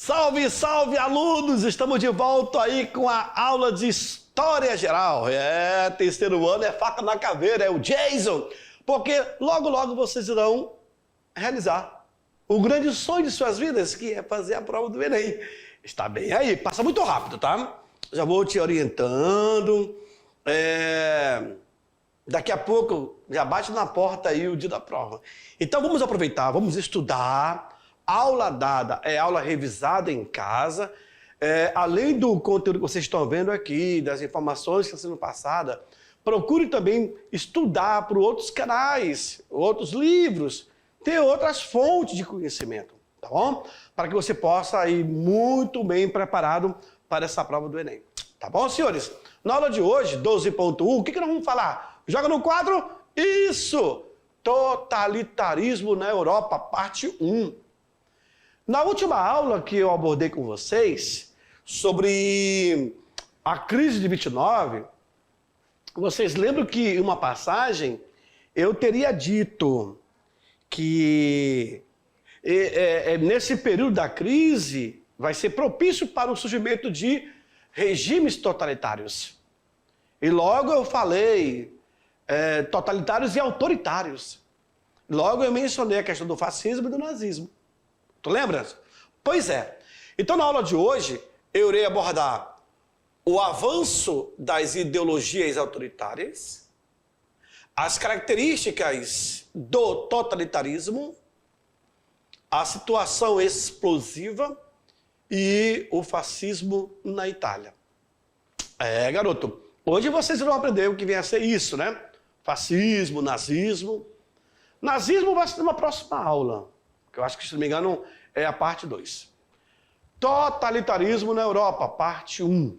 Salve, salve, alunos! Estamos de volta aí com a aula de História Geral. Terceiro ano é faca na caveira, é o Jason. Porque logo, logo vocês irão realizar o grande sonho de suas vidas, que é fazer a prova do Enem. Está bem aí, passa muito rápido, tá? Já vou te orientando. Daqui a pouco já bate na porta aí o dia da prova. Então vamos aproveitar, vamos estudar. Aula dada é aula revisada em casa. Além do conteúdo que vocês estão vendo aqui, das informações que estão sendo passadas, procure também estudar por outros canais, outros livros, ter outras fontes de conhecimento, tá bom? Para que você possa ir muito bem preparado para essa prova do Enem. Tá bom, senhores? Na aula de hoje, 12.1, o que nós vamos falar? Joga no quadro? Isso! Totalitarismo na Europa, parte 1. Na última aula que eu abordei com vocês sobre a crise de 29, vocês lembram que em uma passagem eu teria dito que nesse período da crise vai ser propício para o surgimento de regimes totalitários. E logo eu falei totalitários e autoritários. Logo eu mencionei a questão do fascismo e do nazismo. Tu lembras? Pois é. Então, na aula de hoje, eu irei abordar o avanço das ideologias autoritárias, as características do totalitarismo, a situação explosiva e o fascismo na Itália. Garoto, hoje vocês vão aprender o que vem a ser isso, né? Fascismo, nazismo. Nazismo vai ser uma próxima aula. Que eu acho que, se não me engano, é a parte 2. Totalitarismo na Europa, parte 1.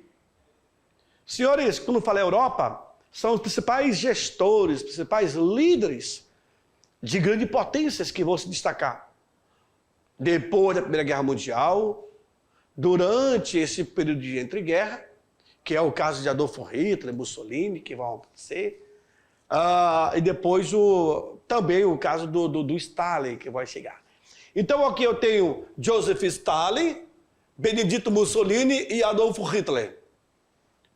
Senhores, quando eu falei Europa, são os principais gestores, principais líderes de grandes potências que vão se destacar. Depois da Primeira Guerra Mundial, durante esse período de entreguerra, que é o caso de Adolf Hitler, Mussolini, que vão acontecer, e depois também o caso do Stalin, que vai chegar. Então aqui eu tenho Joseph Stalin, Benedito Mussolini e Adolf Hitler.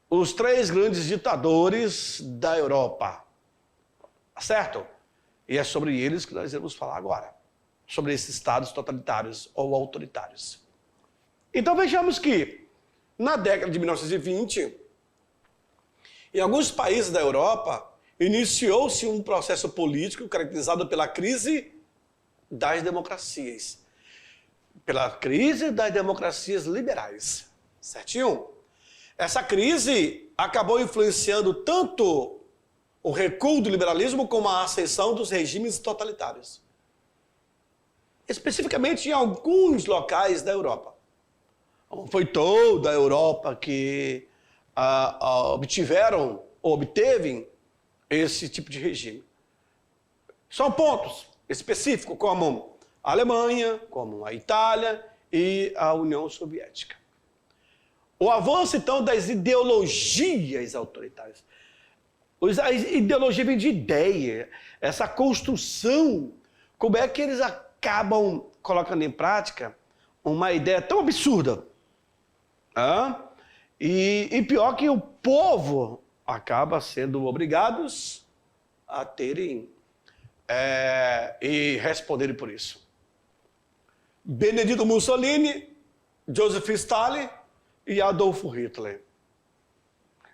Os 3 grandes ditadores da Europa. Certo? E é sobre eles que nós vamos falar agora. Sobre esses estados totalitários ou autoritários. Então vejamos que, na década de 1920, em alguns países da Europa, iniciou-se um processo político caracterizado pela crise das democracias. Pela crise das democracias liberais. Certinho? Essa crise acabou influenciando tanto o recuo do liberalismo como a ascensão dos regimes totalitários. Especificamente em alguns locais da Europa. Não foi toda a Europa que obteve esse tipo de regime. São pontos específico, como a Alemanha, como a Itália e a União Soviética. O avanço, então, das ideologias autoritárias. A ideologia vem de ideia, essa construção, como é que eles acabam colocando em prática uma ideia tão absurda. E pior que o povo acaba sendo obrigados a terem e responderem por isso. Benedito Mussolini, Joseph Stalin e Adolf Hitler.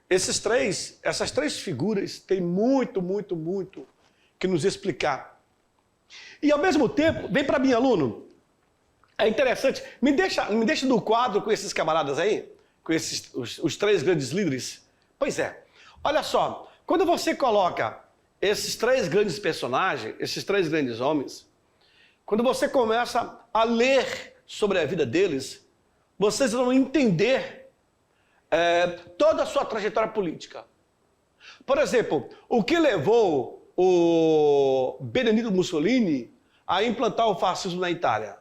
Essas três figuras têm muito que nos explicar. E ao mesmo tempo, vem para mim, aluno, é interessante, me deixa no quadro com esses camaradas aí, com os 3 grandes líderes. Pois é, olha só, quando você coloca esses 3 grandes personagens, esses 3 grandes homens, quando você começa a ler sobre a vida deles, vocês vão entender toda a sua trajetória política. Por exemplo, o que levou o Benedito Mussolini a implantar o fascismo na Itália?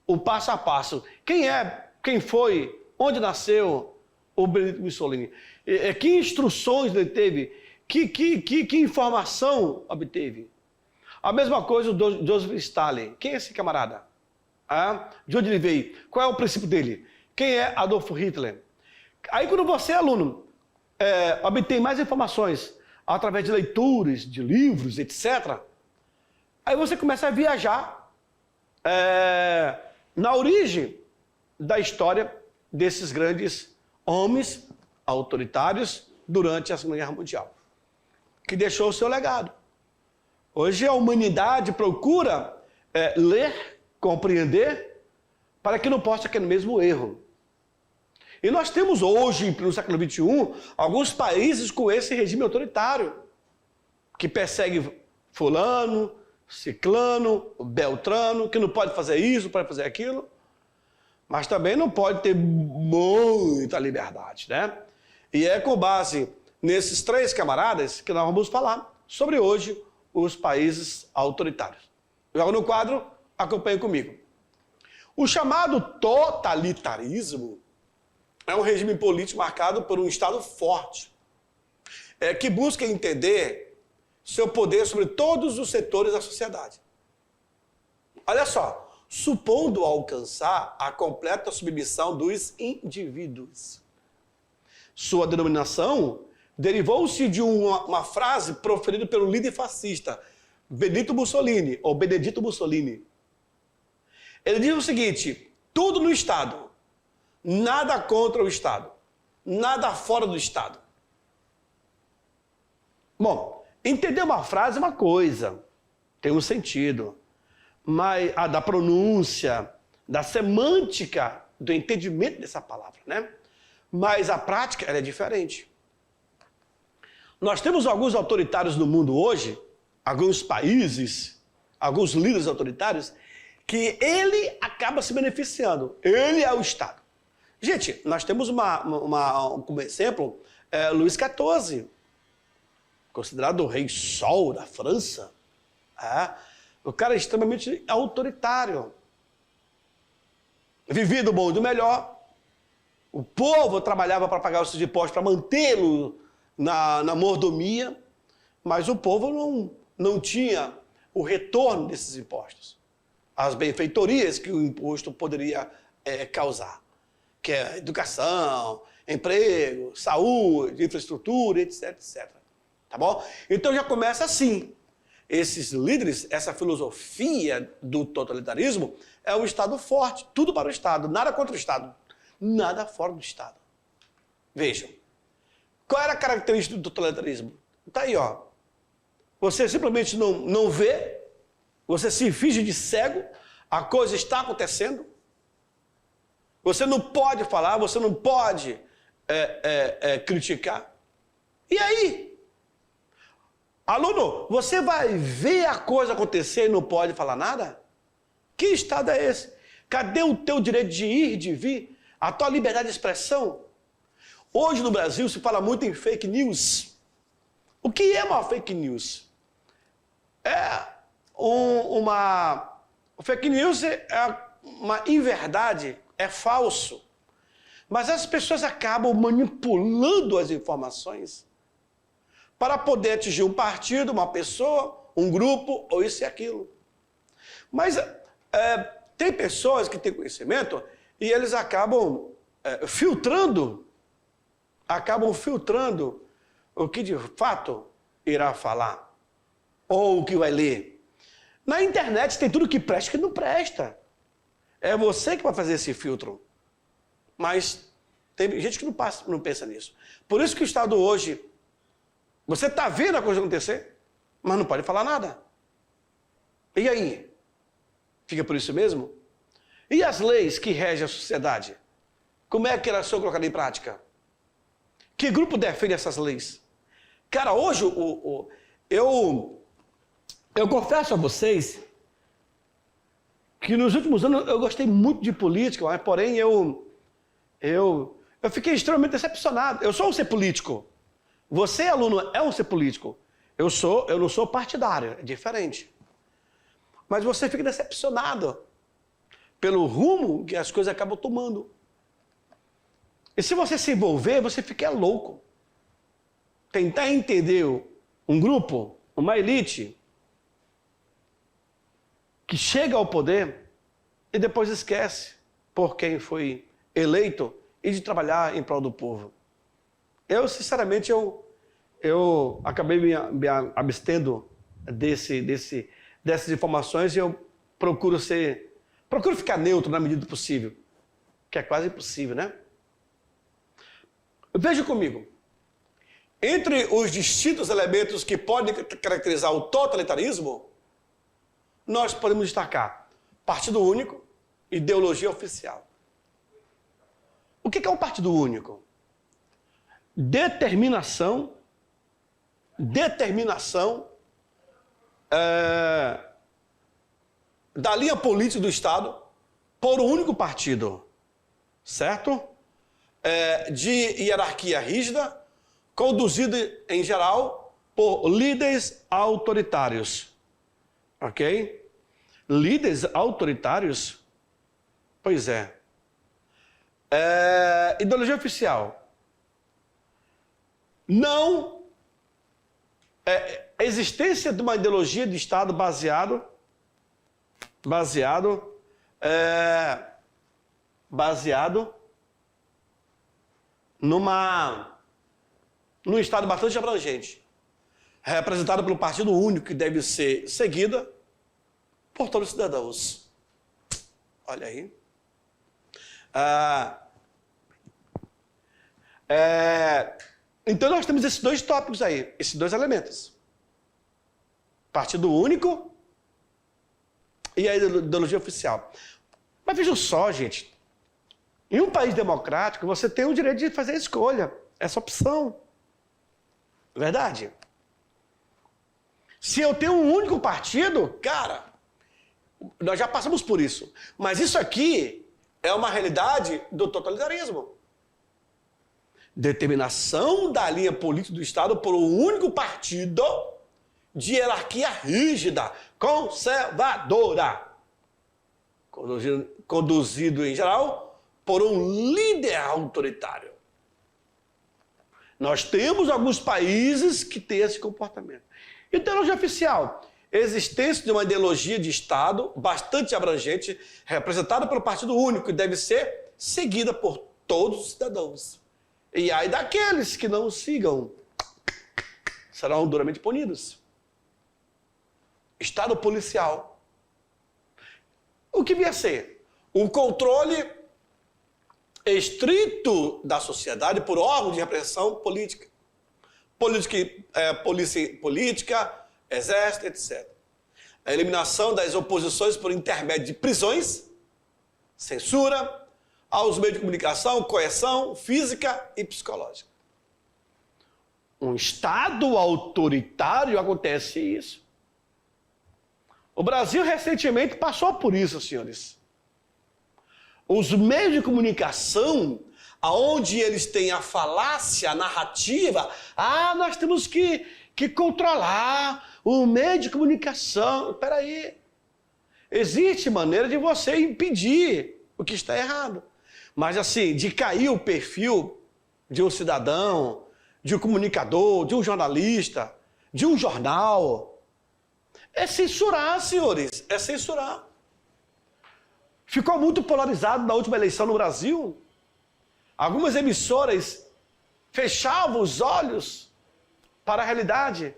O passo a passo. Quem foi, onde nasceu o Benedito Mussolini? Que instruções ele teve? Que informação obteve? A mesma coisa o Joseph Stalin. Quem é esse camarada? De onde ele veio? Qual é o princípio dele? Quem é Adolf Hitler? Aí quando você, aluno, obtém mais informações através de leituras, de livros, etc., aí você começa a viajar na origem da história desses grandes homens autoritários durante a Segunda Guerra Mundial, que deixou o seu legado. Hoje a humanidade procura ler, compreender, para que não possa cair no mesmo erro. E nós temos hoje, no século XXI, alguns países com esse regime autoritário, que persegue fulano, ciclano, beltrano, que não pode fazer isso, não pode fazer aquilo, mas também não pode ter muita liberdade, né? E é com base nesses três camaradas que nós vamos falar sobre hoje os países autoritários. Joga no quadro, acompanhe comigo. O chamado totalitarismo é um regime político marcado por um Estado forte, que busca entender seu poder sobre todos os setores da sociedade. Olha só, supondo alcançar a completa submissão dos indivíduos. Sua denominação derivou-se de uma frase proferida pelo líder fascista, Benito Mussolini, ou Benedito Mussolini. Ele diz o seguinte: tudo no Estado, nada contra o Estado, nada fora do Estado. Bom, entender uma frase é uma coisa, tem um sentido, mas a da pronúncia, da semântica, do entendimento dessa palavra, né? Mas a prática, ela é diferente. Nós temos alguns autoritários no mundo hoje, alguns países, alguns líderes autoritários, que ele acaba se beneficiando. Ele é o Estado. Gente, nós temos como exemplo, Luís XIV, considerado o rei sol da França. O cara é extremamente autoritário. Vivia do bom e do melhor. O povo trabalhava para pagar os seus impostos, para mantê-lo na mordomia, mas o povo não tinha o retorno desses impostos. As benfeitorias que o imposto poderia causar, que é educação, emprego, saúde, infraestrutura, etc, etc. Tá bom? Então já começa assim. Esses líderes, essa filosofia do totalitarismo é um Estado forte, tudo para o Estado, nada contra o Estado, nada fora do Estado. Vejam, qual era a característica do totalitarismo? Está aí, ó. Você simplesmente não vê, você se finge de cego, a coisa está acontecendo, você não pode falar, você não pode criticar. E aí? Aluno, você vai ver a coisa acontecer e não pode falar nada? Que Estado é esse? Cadê o teu direito de ir, de vir? A tua liberdade de expressão? Hoje no Brasil se fala muito em fake news. O que é uma fake news? Fake news é uma inverdade, é falso. Mas as pessoas acabam manipulando as informações para poder atingir um partido, uma pessoa, um grupo, ou isso e aquilo. Mas tem pessoas que têm conhecimento e eles acabam filtrando o que de fato irá falar, ou o que vai ler. Na internet tem tudo que presta e que não presta. É você que vai fazer esse filtro. Mas tem gente que não pensa nisso. Por isso que o Estado hoje, você está vendo a coisa acontecer, mas não pode falar nada. E aí? Fica por isso mesmo? E as leis que regem a sociedade? Como é que elas são colocadas em prática? Que grupo defende essas leis? Cara, hoje eu confesso a vocês que nos últimos anos eu gostei muito de política, mas porém eu fiquei extremamente decepcionado. Eu sou um ser político. Você, aluno, é um ser político. Eu não sou partidário, é diferente. Mas você fica decepcionado pelo rumo que as coisas acabam tomando. E se você se envolver, você fica louco. Tentar entender um grupo, uma elite, que chega ao poder e depois esquece por quem foi eleito e de trabalhar em prol do povo. Eu, sinceramente, eu acabei me abstendo dessas informações e eu procuro ficar neutro na medida do possível, que é quase impossível, né? Veja comigo, entre os distintos elementos que podem caracterizar o totalitarismo, nós podemos destacar partido único, ideologia oficial. O que é um partido único? Determinação da linha política do Estado por um único partido, certo? De hierarquia rígida, conduzida, em geral, por líderes autoritários. Ok? Líderes autoritários? Pois é. Ideologia oficial. Não. A existência de uma ideologia de Estado baseado num Estado bastante abrangente, representado pelo partido único que deve ser seguida por todos os cidadãos. Olha aí. Então nós temos esses dois tópicos aí, esses dois elementos. Partido único e a ideologia oficial. Mas vejam só, gente, em um país democrático você tem o direito de fazer a escolha, essa opção. Verdade? Se eu tenho um único partido, cara, nós já passamos por isso. Mas isso aqui é uma realidade do totalitarismo. Determinação da linha política do Estado por um único partido de hierarquia rígida, conservadora, conduzido em geral por um líder autoritário. Nós temos alguns países que têm esse comportamento. Ideologia oficial. Existência de uma ideologia de Estado bastante abrangente, representada pelo partido único, que deve ser seguida por todos os cidadãos. E aí daqueles que não o sigam, serão duramente punidos. Estado policial. O que vier a ser? O controle estrito da sociedade por órgãos de repressão política. Política, exército, etc. A eliminação das oposições por intermédio de prisões, censura, aos meios de comunicação, coerção física e psicológica. Um Estado autoritário acontece isso. O Brasil recentemente passou por isso, senhores. Os meios de comunicação, aonde eles têm a falácia, a narrativa, nós temos que controlar o meio de comunicação. Espera aí. Existe maneira de você impedir o que está errado. Mas assim, de cair o perfil de um cidadão, de um comunicador, de um jornalista, de um jornal, é censurar, senhores, é censurar. Ficou muito polarizado na última eleição no Brasil. Algumas emissoras fechavam os olhos para a realidade.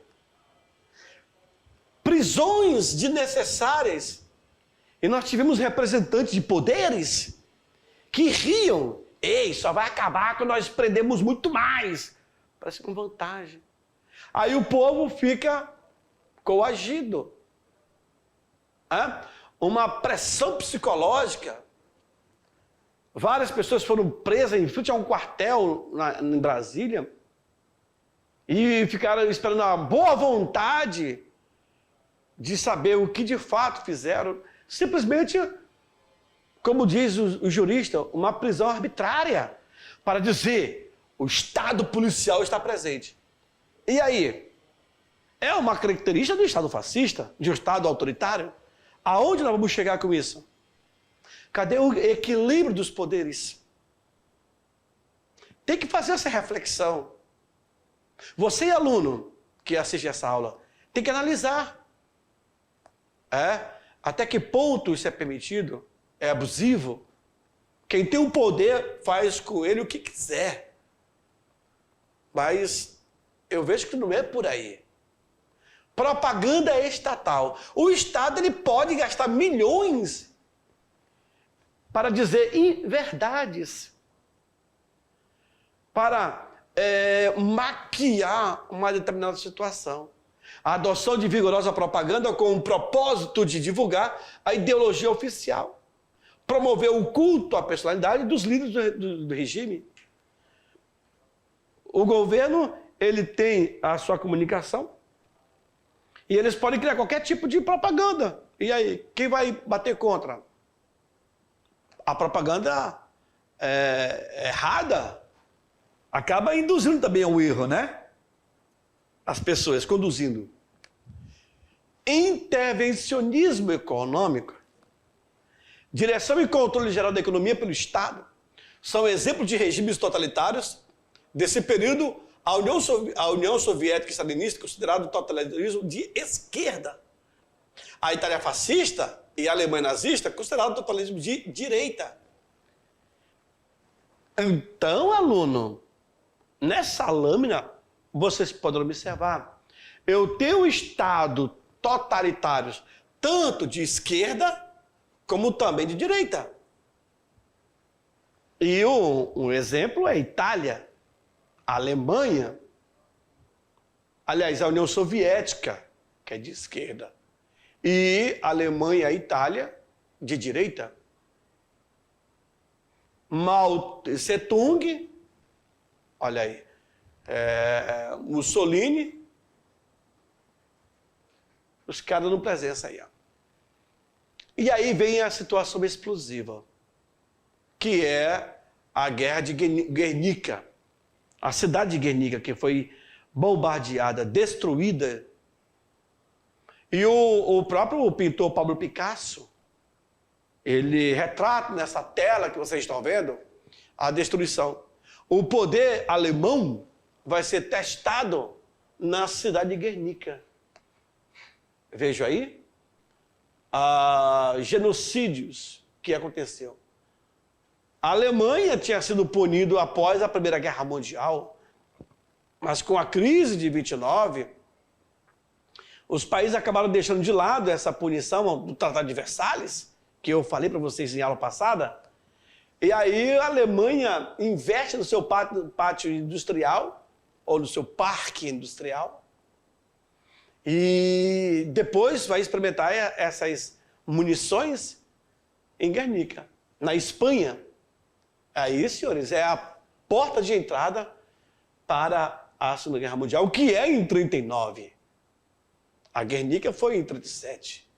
Prisões desnecessárias. E nós tivemos representantes de poderes que riam. Ei, só vai acabar quando nós prendemos muito mais. Parece com vantagem. Aí o povo fica coagido. Uma pressão psicológica. Várias pessoas foram presas em frente a um quartel em Brasília e ficaram esperando a boa vontade de saber o que de fato fizeram. Simplesmente, como diz o jurista, uma prisão arbitrária para dizer o Estado policial está presente. E aí? É uma característica do Estado fascista, de um Estado autoritário? Aonde nós vamos chegar com isso? Cadê o equilíbrio dos poderes? Tem que fazer essa reflexão. Você, aluno que assiste essa aula, tem que analisar. Até que ponto isso é permitido? é abusivo. Quem tem o poder faz com ele o que quiser. Mas eu vejo que não é por aí. Propaganda estatal. O Estado ele pode gastar milhões para dizer inverdades, para maquiar uma determinada situação. A adoção de vigorosa propaganda com o propósito de divulgar a ideologia oficial, promover o culto à personalidade dos líderes do regime. O governo ele tem a sua comunicação e eles podem criar qualquer tipo de propaganda. E aí, quem vai bater contra? A propaganda errada acaba induzindo também ao erro, né? As pessoas, conduzindo. Intervencionismo econômico, direção e controle geral da economia pelo Estado, são exemplos de regimes totalitários. Desse período, a União Soviética stalinista, considerado totalitarismo de esquerda. A Itália fascista e a Alemanha nazista, considerado totalitarismo de direita. Então, aluno, nessa lâmina, vocês podem observar, eu tenho Estado totalitários tanto de esquerda como também de direita. E um exemplo é a Itália, a Alemanha, aliás, a União Soviética, que é de esquerda, e a Alemanha e a Itália, de direita. Mao Tse-tung, olha aí, Mussolini, os caras dando presença aí. Ó. E aí vem a situação explosiva, que é a guerra de Guernica. A cidade de Guernica, que foi bombardeada, destruída. E o próprio pintor Pablo Picasso, ele retrata nessa tela que vocês estão vendo a destruição. O poder alemão vai ser testado na cidade de Guernica. Veja aí, genocídios que aconteceu. A Alemanha tinha sido punida após a Primeira Guerra Mundial, mas com a crise de 29, os países acabaram deixando de lado essa punição do Tratado de Versalhes, que eu falei para vocês em aula passada, e aí a Alemanha investe no seu pátio industrial, ou no seu parque industrial, e depois vai experimentar essas munições em Guernica, na Espanha. Aí, senhores, é a porta de entrada para a Segunda Guerra Mundial, o que é em 39. A Guernica foi em 37.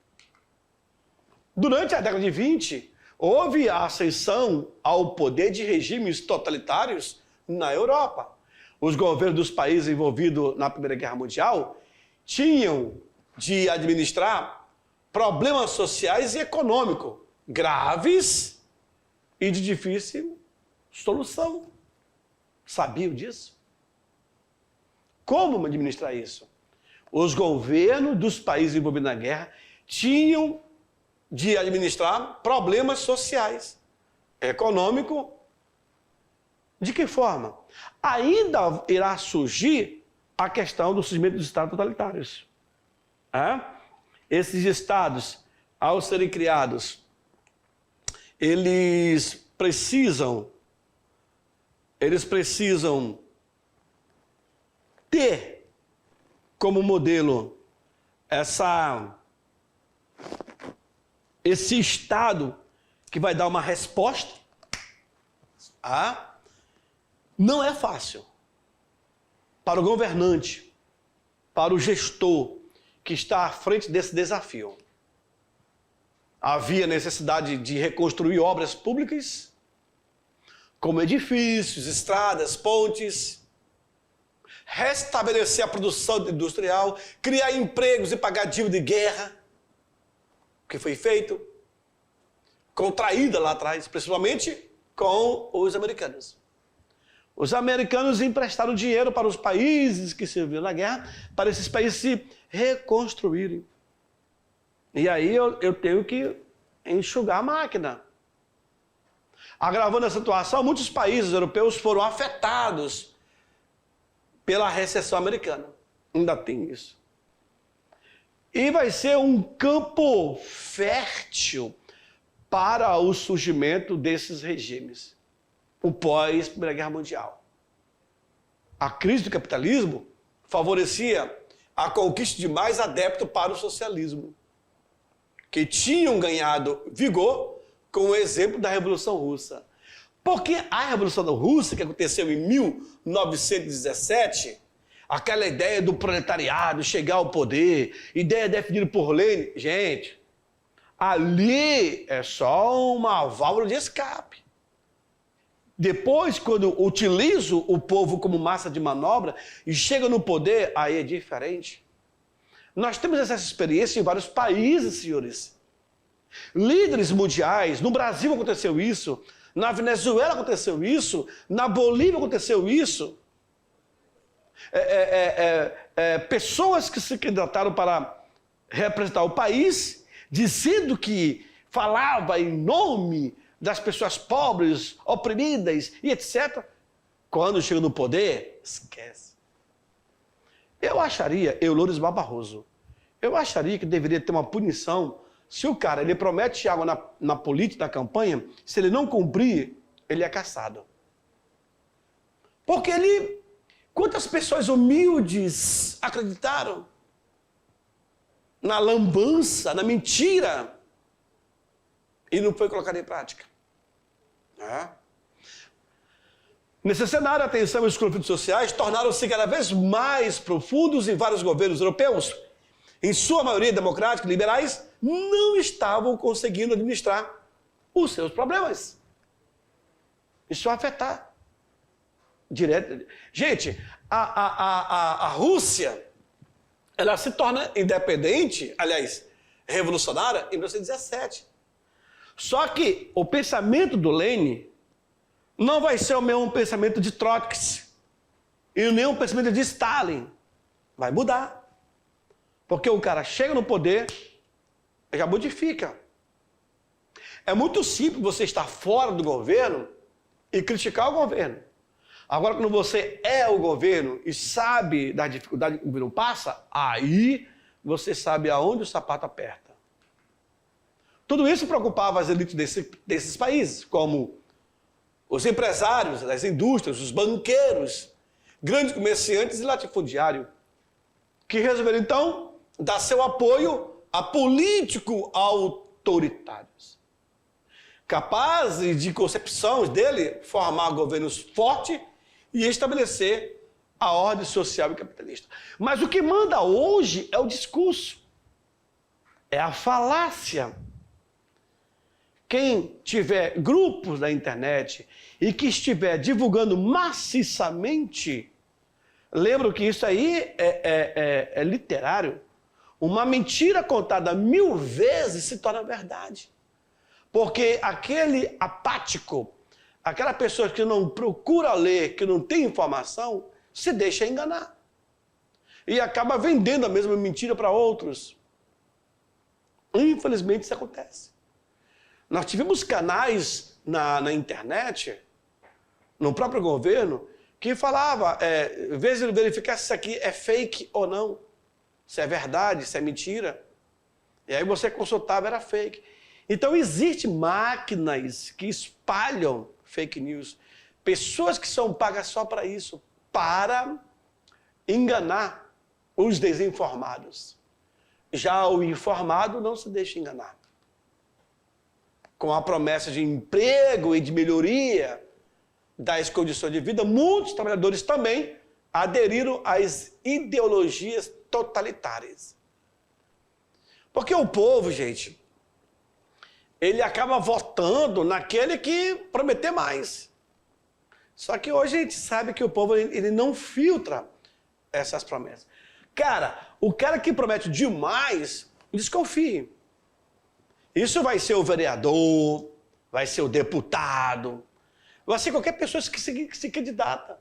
Durante a década de 20, houve a ascensão ao poder de regimes totalitários na Europa. Os governos dos países envolvidos na Primeira Guerra Mundial tinham de administrar problemas sociais e econômicos graves e de difícil solução. Sabiam disso? Como administrar isso? Os governos dos países envolvidos na guerra tinham de administrar problemas sociais, econômico. De que forma? Ainda irá surgir a questão do surgimento dos estados totalitários. Esses estados, ao serem criados, eles precisam ter como modelo esse Estado que vai dar uma resposta. Não é fácil para o governante, para o gestor que está à frente desse desafio. Havia necessidade de reconstruir obras públicas, como edifícios, estradas, pontes, restabelecer a produção industrial, criar empregos e pagar dívida de guerra, que foi feito, contraída lá atrás, principalmente com os americanos. Os americanos emprestaram dinheiro para os países que serviram na guerra, para esses países se reconstruírem. E aí eu tenho que enxugar a máquina. Agravando a situação, muitos países europeus foram afetados pela recessão americana. Ainda tem isso. E vai ser um campo fértil para o surgimento desses regimes. O pós-Primeira Guerra Mundial. A crise do capitalismo favorecia a conquista de mais adeptos para o socialismo, que tinham ganhado vigor com o exemplo da Revolução Russa. Porque a Revolução Russa, que aconteceu em 1917, aquela ideia do proletariado chegar ao poder, ideia definida por Lenin, gente, ali é só uma válvula de escape. Depois, quando utilizo o povo como massa de manobra e chega no poder, aí é diferente. Nós temos essa experiência em vários países, senhores. Líderes mundiais, no Brasil aconteceu isso, na Venezuela aconteceu isso, na Bolívia aconteceu isso. Pessoas que se candidataram para representar o país, dizendo que falava em nome das pessoas pobres, oprimidas e etc. Quando chega no poder, esquece. Eu Loures Barroso, eu acharia que deveria ter uma punição se o cara ele promete algo na política, na campanha, se ele não cumprir, ele é caçado. Porque quantas pessoas humildes acreditaram na lambança, na mentira, e não foi colocado em prática? Nesse cenário, a tensão e os conflitos sociais tornaram-se cada vez mais profundos e vários governos europeus, em sua maioria democráticos e liberais, não estavam conseguindo administrar os seus problemas. Isso vai afetar direto. Gente, a Rússia, ela se torna independente, aliás, revolucionária, em 1917. Só que o pensamento do Lenin não vai ser o mesmo pensamento de Trotsky e nem o pensamento de Stalin. Vai mudar. Porque o cara chega no poder e já modifica. É muito simples você estar fora do governo e criticar o governo. Agora, quando você é o governo e sabe da dificuldade que o governo passa, aí você sabe aonde o sapato aperta. Tudo isso preocupava as elites desses países, como os empresários das indústrias, os banqueiros, grandes comerciantes e latifundiários, que resolveram, então, dar seu apoio a políticos autoritários, capazes de concepções dele formar governos fortes e estabelecer a ordem social e capitalista. Mas o que manda hoje é o discurso, é a falácia. Quem tiver grupos na internet e que estiver divulgando maciçamente, lembro que isso aí é literário. Uma mentira contada 1000 vezes se torna verdade. Porque aquele apático, aquela pessoa que não procura ler, que não tem informação, se deixa enganar. E acaba vendendo a mesma mentira para outros. Infelizmente isso acontece. Nós tivemos canais na internet, no próprio governo, que falava, verificar se isso aqui é fake ou não, se é verdade, se é mentira. E aí você consultava, era fake. Então existem máquinas que espalham fake news, pessoas que são pagas só para isso, para enganar os desinformados. Já o informado não se deixa enganar. Com a promessa de emprego e de melhoria das condições de vida, muitos trabalhadores também aderiram às ideologias totalitárias. Porque o povo, gente, ele acaba votando naquele que prometer mais. Só que hoje a gente sabe que o povo ele não filtra essas promessas. O cara que promete demais, desconfie. Isso vai ser o vereador, vai ser o deputado, vai ser qualquer pessoa que se candidata.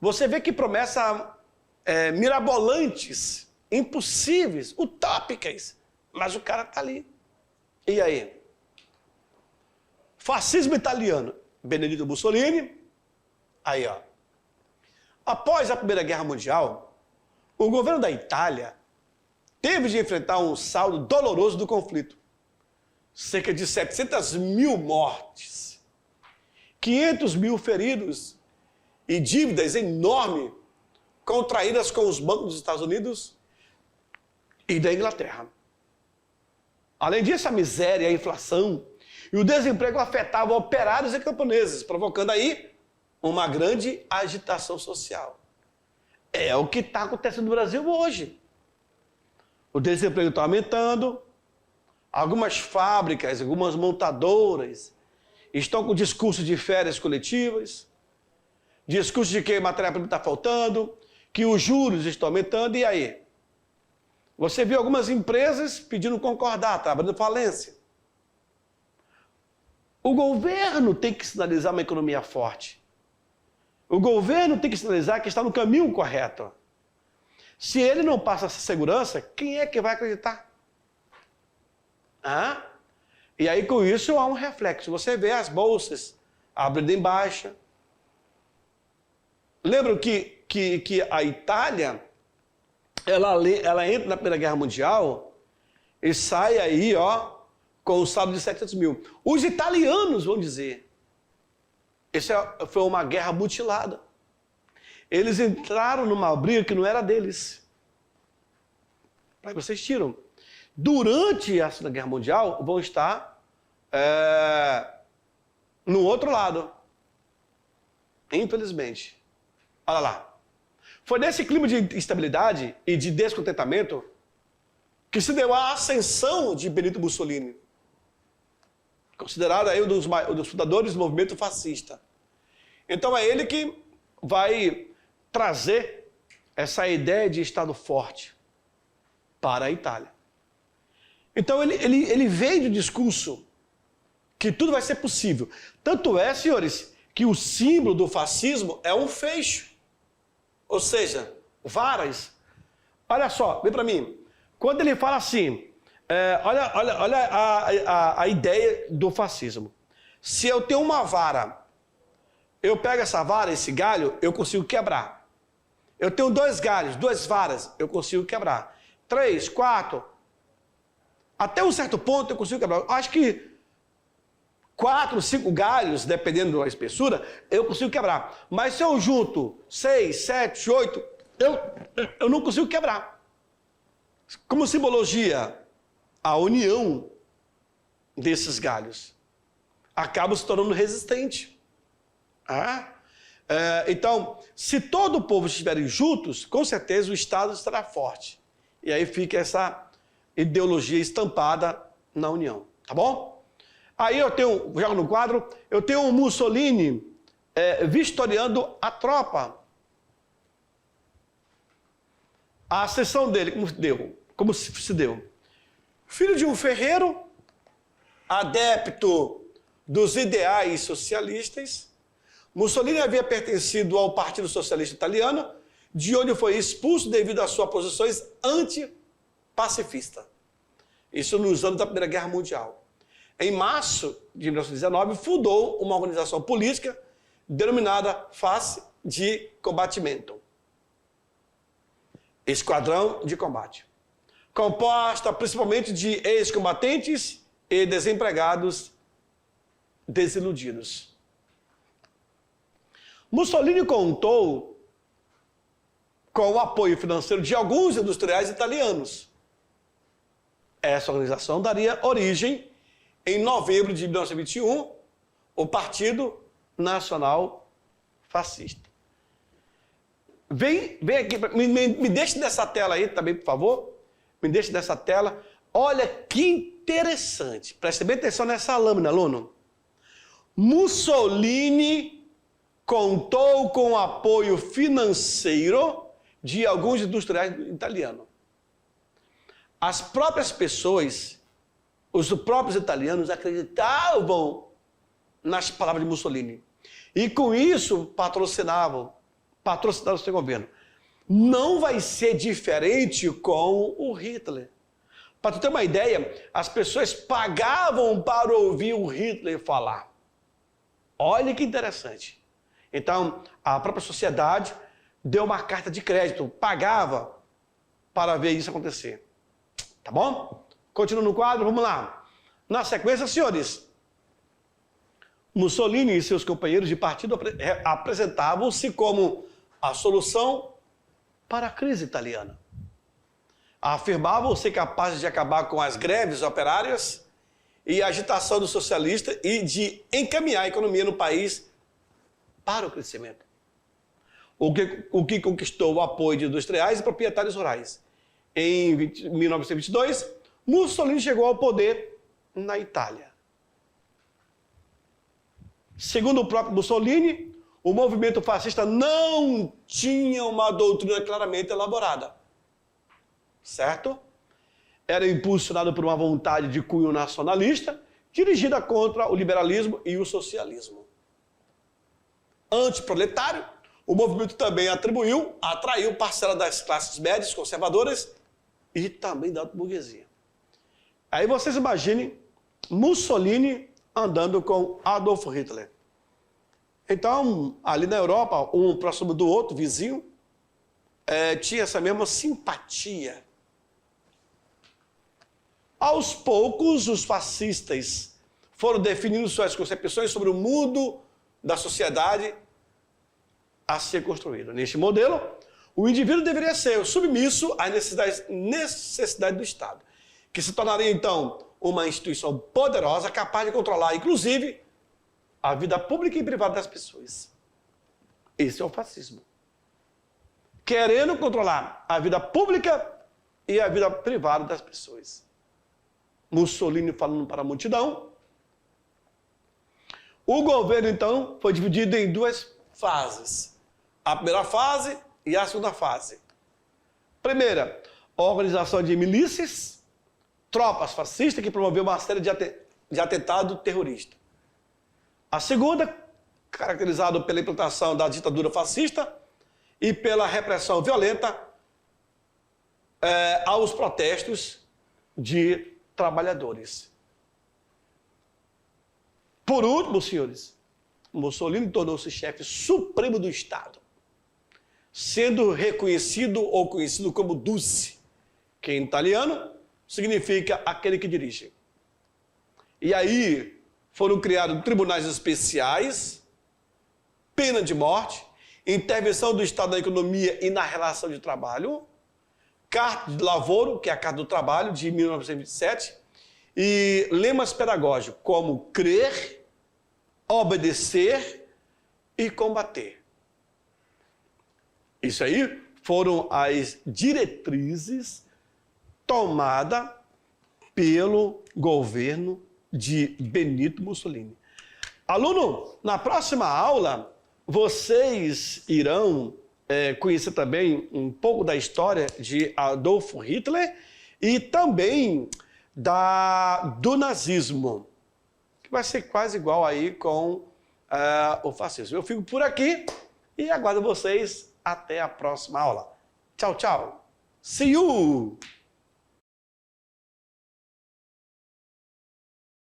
Você vê que promessas mirabolantes, impossíveis, utópicas, mas o cara está ali. E aí? Fascismo italiano, Benedito Mussolini. Aí, ó. Após a Primeira Guerra Mundial, o governo da Itália teve de enfrentar um saldo doloroso do conflito. Cerca de 700 mil mortes, 500 mil feridos e dívidas enormes contraídas com os bancos dos Estados Unidos e da Inglaterra. Além disso, a miséria, a inflação e o desemprego afetavam operários e camponeses, provocando aí uma grande agitação social. É o que está acontecendo no Brasil hoje. O desemprego está aumentando, algumas fábricas, algumas montadoras estão com discurso de férias coletivas, discurso de que a matéria-prima está faltando, que os juros estão aumentando, e aí? Você viu algumas empresas pedindo concordar, tá abrindo falência. O governo tem que sinalizar uma economia forte. O governo tem que sinalizar que está no caminho correto. Se ele não passa essa segurança, quem é que vai acreditar? E aí, com isso, há um reflexo. Você vê as bolsas abrindo em baixa. Lembram que a Itália, ela entra na Primeira Guerra Mundial e sai aí, ó, com um saldo de 700 mil. Os italianos vão dizer, foi uma guerra mutilada. Eles entraram numa briga que não era deles. Para que vocês tiram. Durante a Segunda Guerra Mundial, vão estar no outro lado. Infelizmente. Olha lá. Foi nesse clima de instabilidade e de descontentamento que se deu a ascensão de Benito Mussolini, considerado aí um dos fundadores do movimento fascista. Então é ele que vai trazer essa ideia de Estado forte para a Itália. Então ele veio do discurso que tudo vai ser possível. Tanto é, senhores, que o símbolo do fascismo é um feixe. Ou seja, varas. Olha só, vem para mim. Quando ele fala assim, olha a ideia do fascismo. Se eu tenho uma vara, eu pego essa vara, esse galho, eu consigo quebrar. Eu tenho 2 galhos, 2 varas, eu consigo quebrar. 3, 4. Até um certo ponto eu consigo quebrar. Eu acho que 4, 5 galhos, dependendo da espessura, eu consigo quebrar. Mas se eu junto 6, 7, 8, eu não consigo quebrar. Como simbologia, a união desses galhos acaba se tornando resistente. Então, se todo o povo estiverem juntos, com certeza o Estado estará forte. E aí fica essa ideologia estampada na união, tá bom? Aí eu tenho, jogo no quadro, eu tenho o Mussolini vistoriando a tropa. A ascensão dele, como se deu? Filho de um ferreiro, adepto dos ideais socialistas, Mussolini havia pertencido ao Partido Socialista Italiano, de onde foi expulso devido às suas posições antipacifistas. Isso nos anos da Primeira Guerra Mundial. Em março de 1919, fundou uma organização política denominada Face de Combatimento, Esquadrão de Combate, composta principalmente de ex-combatentes e desempregados desiludidos. Mussolini contou com o apoio financeiro de alguns industriais italianos. Essa organização daria origem, em novembro de 1921, ao Partido Nacional Fascista. Vem aqui, me deixe nessa tela aí também, por favor. Me deixe nessa tela. Olha que interessante. Preste bem atenção nessa lâmina, aluno. Mussolini contou com o apoio financeiro de alguns industriais italianos. As próprias pessoas, os próprios italianos acreditavam nas palavras de Mussolini. E com isso patrocinaram o seu governo. Não vai ser diferente com o Hitler. Para tu ter uma ideia, as pessoas pagavam para ouvir o Hitler falar. Olha que interessante. Então, a própria sociedade deu uma carta de crédito, pagava para ver isso acontecer. Tá bom? Continuando no quadro, vamos lá. Na sequência, senhores, Mussolini e seus companheiros de partido apresentavam-se como a solução para a crise italiana. Afirmavam ser capazes de acabar com as greves operárias e a agitação do socialista e de encaminhar a economia no país para o crescimento. O que conquistou o apoio de industriais e proprietários rurais. Em 1922, Mussolini chegou ao poder na Itália. Segundo o próprio Mussolini, o movimento fascista não tinha uma doutrina claramente elaborada. Certo? Era impulsionado por uma vontade de cunho nacionalista, dirigida contra o liberalismo e o socialismo. Antiproletário, o movimento também atraiu parcela das classes médias conservadoras e também da burguesia. Aí vocês imaginem Mussolini andando com Adolf Hitler. Então, ali na Europa, um próximo do outro, vizinho, tinha essa mesma simpatia. Aos poucos, os fascistas foram definindo suas concepções sobre o mundo da sociedade a ser construído. Neste modelo, o indivíduo deveria ser submisso às necessidades do Estado, que se tornaria, então, uma instituição poderosa, capaz de controlar, inclusive, a vida pública e privada das pessoas. Esse é o fascismo. Querendo controlar a vida pública e a vida privada das pessoas. Mussolini falando para a multidão. O governo, então, foi dividido em duas fases. A primeira fase e a segunda fase. Primeira, organização de milícias, tropas fascistas que promoveu uma série de atentados terroristas. A segunda, caracterizada pela implantação da ditadura fascista e pela repressão violenta aos protestos de trabalhadores. Por último, senhores, Mussolini tornou-se chefe supremo do Estado, sendo reconhecido ou conhecido como Duce, que em italiano significa aquele que dirige. E aí foram criados tribunais especiais, pena de morte, intervenção do Estado na economia e na relação de trabalho, Carta de Lavoro, que é a Carta do Trabalho, de 1927, e lemas pedagógicos como crer, obedecer e combater. Isso aí foram as diretrizes tomadas pelo governo de Benito Mussolini. Aluno, na próxima aula, vocês irão conhecer também um pouco da história de Adolf Hitler e também do nazismo, que vai ser quase igual aí com o fascismo. Eu fico por aqui e aguardo vocês até a próxima aula. Tchau, tchau. See you!